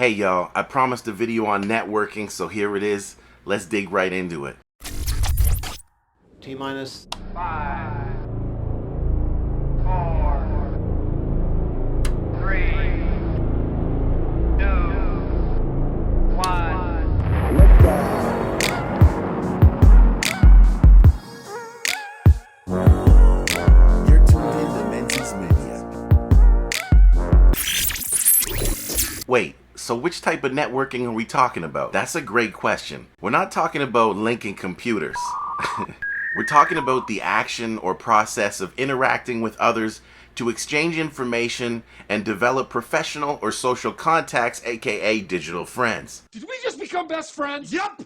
Hey y'all, I promised a video on networking, so here it is. Let's dig right into it. T-minus 5, 4, 3, 2, 1. You're tuned in to menziesmedia. Wait, so which type of networking are we talking about? That's a great question. We're not talking about linking computers. We're talking about the action or process of interacting with others to exchange information and develop professional or social contacts, aka digital friends. Did we just become best friends? Yup!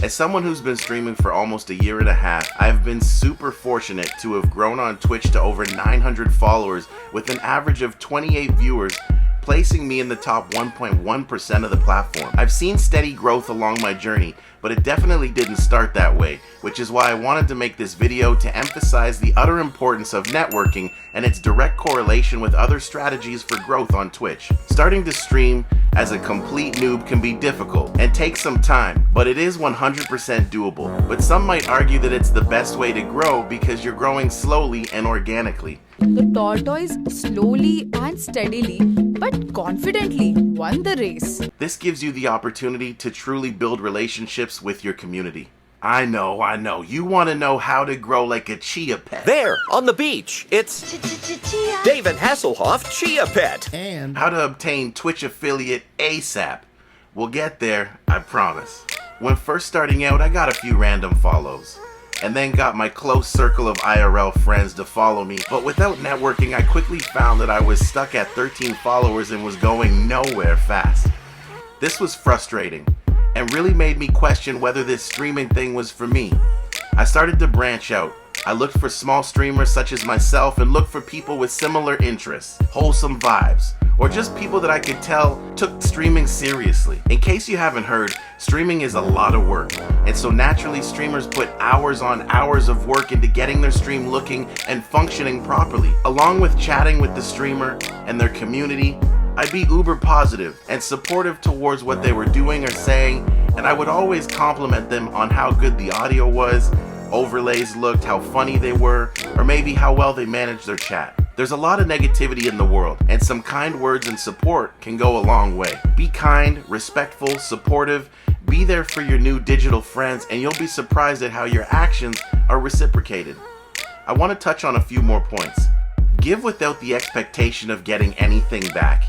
As someone who's been streaming for almost a year and a half, I've been super fortunate to have grown on Twitch to over 900 followers with an average of 28 viewers, placing me in the top 1.1% of the platform. I've seen steady growth along my journey, but it definitely didn't start that way, which is why I wanted to make this video to emphasize the utter importance of networking and its direct correlation with other strategies for growth on Twitch. Starting to stream as a complete noob can be difficult and take some time, but it is 100% doable. But some might argue that it's the best way to grow because you're growing slowly and organically. The tortoise slowly and steadily but confidently won the race. This gives you the opportunity to truly build relationships with your community. I know. You want to know how to grow like a chia pet. There, on the beach, it's David Hasselhoff Chia Pet. And How to obtain Twitch affiliate ASAP. We'll get there, I promise. When first starting out, I got a few random follows, and then got my close circle of IRL friends to follow me. But without networking, I quickly found that I was stuck at 13 followers and was going nowhere fast. This was frustrating and really made me question whether this streaming thing was for me. I started to branch out. I looked for small streamers such as myself and looked for people with similar interests, wholesome vibes, or just people that I could tell took streaming seriously. In case you haven't heard, streaming is a lot of work, and so naturally streamers put hours on hours of work into getting their stream looking and functioning properly. Along with chatting with the streamer and their community, I'd be uber positive and supportive towards what they were doing or saying, and I would always compliment them on how good the audio was, overlays looked, how funny they were, or maybe how well they managed their chat. There's a lot of negativity in the world, and some kind words and support can go a long way. Be kind, respectful, supportive, be there for your new digital friends, and you'll be surprised at how your actions are reciprocated. I want to touch on a few more points. Give without the expectation of getting anything back.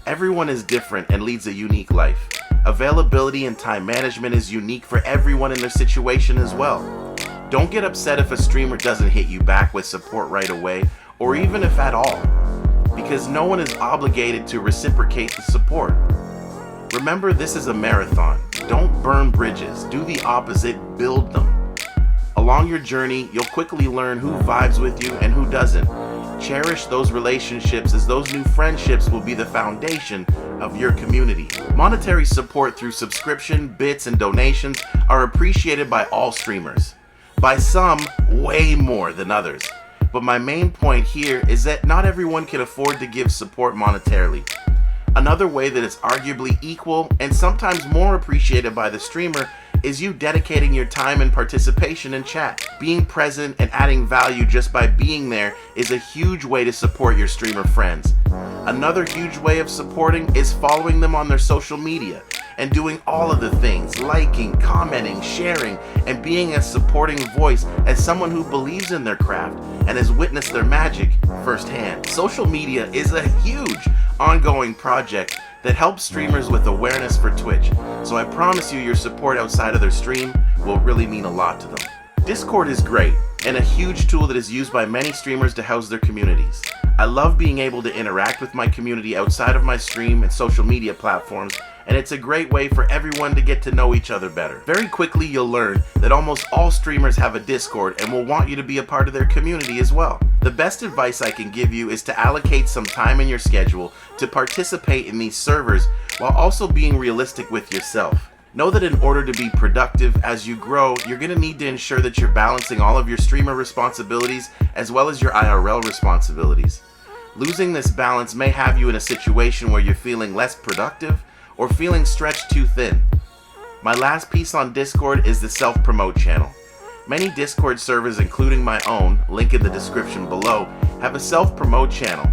Everyone is different and leads a unique life. Availability and time management is unique for everyone in their situation as well. Don't get upset if a streamer doesn't hit you back with support right away, or even if at all, because no one is obligated to reciprocate the support. Remember, this is a marathon. Don't burn bridges. Do the opposite, build them. Along your journey, you'll quickly learn who vibes with you and who doesn't. Cherish those relationships, as those new friendships will be the foundation of your community. Monetary support through subscription, bits, and donations are appreciated by all streamers. By some, way more than others. But my main point here is that not everyone can afford to give support monetarily. Another way that is arguably equal and sometimes more appreciated by the streamer is you dedicating your time and participation in chat. Being present and adding value just by being there is a huge way to support your streamer friends. Another huge way of supporting is following them on their social media and doing all of the things, liking, commenting, sharing, and being a supporting voice as someone who believes in their craft and has witnessed their magic firsthand. Social media is a huge ongoing project that helps streamers with awareness for Twitch, so I promise you your support outside of their stream will really mean a lot to them. Discord is great and a huge tool that is used by many streamers to house their communities. I love being able to interact with my community outside of my stream and social media platforms, and it's a great way for everyone to get to know each other better. Very quickly you'll learn that almost all streamers have a Discord and will want you to be a part of their community as well. The best advice I can give you is to allocate some time in your schedule to participate in these servers while also being realistic with yourself. Know that in order to be productive as you grow, you're going to need to ensure that you're balancing all of your streamer responsibilities as well as your IRL responsibilities. Losing this balance may have you in a situation where you're feeling less productive or feeling stretched too thin. My last piece on Discord is the self-promote channel. Many Discord servers, including my own, link in the description below, have a self-promote channel.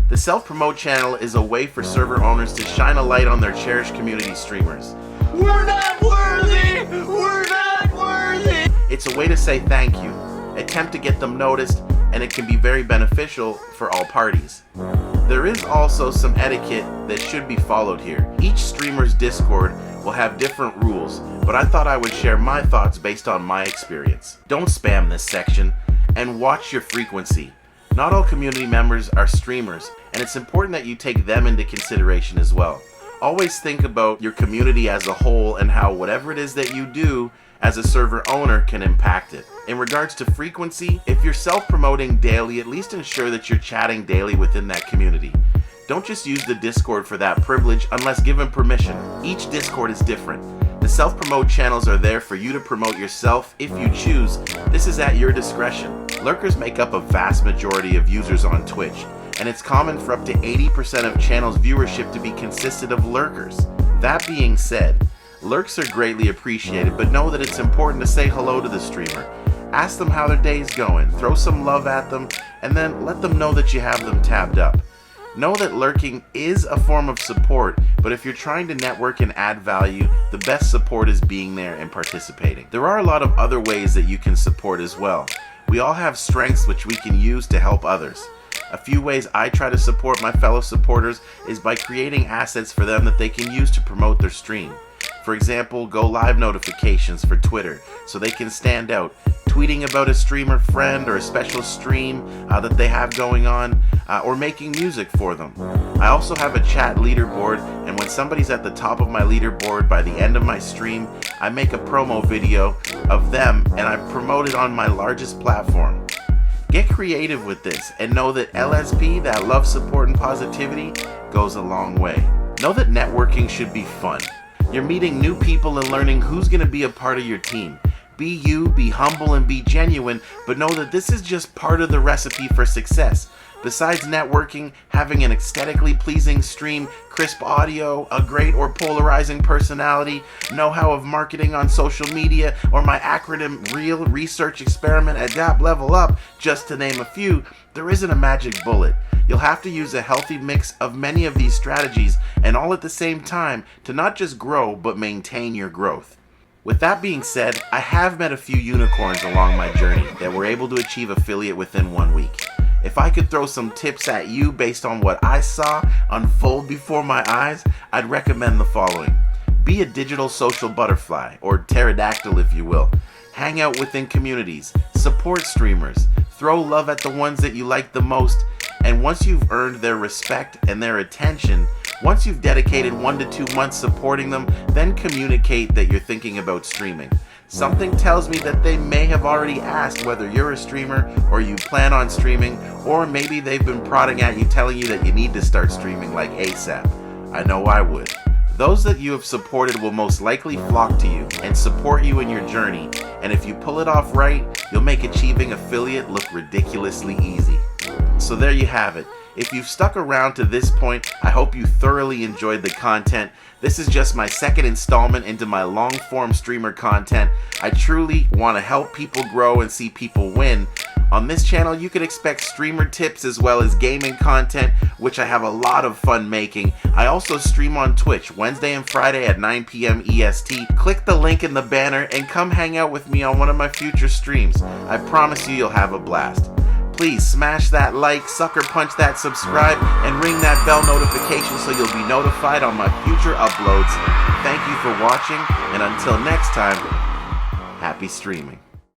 The self-promote channel is a way for server owners to shine a light on their cherished community streamers. We're not worthy! We're not worthy! It's a way to say thank you, attempt to get them noticed, and it can be very beneficial for all parties. There is also some etiquette that should be followed here. Each streamer's Discord will have different rules, but I thought I would share my thoughts based on my experience. Don't spam this section, and watch your frequency. Not all community members are streamers, and it's important that you take them into consideration as well. Always think about your community as a whole and how whatever it is that you do as a server owner can impact it. In regards to frequency, if you're self-promoting daily, at least ensure that you're chatting daily within that community. Don't just use the Discord for that privilege unless given permission. Each Discord is different. The self-promote channels are there for you to promote yourself if you choose. This is at your discretion. Lurkers make up a vast majority of users on Twitch, and it's common for up to 80% of channels' viewership to be consisted of lurkers. That being said, lurks are greatly appreciated, but know that it's important to say hello to the streamer. Ask them how their day's going, throw some love at them, and then let them know that you have them tabbed up. Know that lurking is a form of support, but if you're trying to network and add value, the best support is being there and participating. There are a lot of other ways that you can support as well. We all have strengths which we can use to help others. A few ways I try to support my fellow supporters is by creating assets for them that they can use to promote their stream. For example, go live notifications for Twitter so they can stand out, tweeting about a streamer friend or a special stream that they have going on, or making music for them. I also have a chat leaderboard, and when somebody's at the top of my leaderboard by the end of my stream, I make a promo video of them and I promote it on my largest platform. Get creative with this and know that LSP, that love, support, and positivity, goes a long way. Know that networking should be fun. You're meeting new people and learning who's going to be a part of your team. Be you, be humble, and be genuine, but know that this is just part of the recipe for success. Besides networking, having an aesthetically pleasing stream, crisp audio, a great or polarizing personality, know-how of marketing on social media, or my acronym REAL, Research, Experiment, Adapt, Level Up, just to name a few, there isn't a magic bullet. You'll have to use a healthy mix of many of these strategies, and all at the same time, to not just grow, but maintain your growth. With that being said, I have met a few unicorns along my journey that were able to achieve affiliate within 1 week. If I could throw some tips at you based on what I saw unfold before my eyes, I'd recommend the following. Be a digital social butterfly, or pterodactyl if you will. Hang out within communities, support streamers, throw love at the ones that you like the most, and once you've earned their respect and their attention, once you've dedicated 1 to 2 months supporting them, then communicate that you're thinking about streaming. Something tells me that they may have already asked whether you're a streamer or you plan on streaming, or maybe they've been prodding at you telling you that you need to start streaming like ASAP. I know I would. Those that you have supported will most likely flock to you and support you in your journey, and if you pull it off right, you'll make achieving affiliate look ridiculously easy. So there you have it. If you've stuck around to this point, I hope you thoroughly enjoyed the content. This is just my second installment into my long-form streamer content. I truly want to help people grow and see people win. On this channel, you can expect streamer tips as well as gaming content, which I have a lot of fun making. I also stream on Twitch Wednesday and Friday at 9 p.m. EST. Click the link in the banner and come hang out with me on one of my future streams. I promise you'll have a blast. Please smash that like, sucker punch that subscribe, and ring that bell notification so you'll be notified on my future uploads. Thank you for watching, and until next time, happy streaming.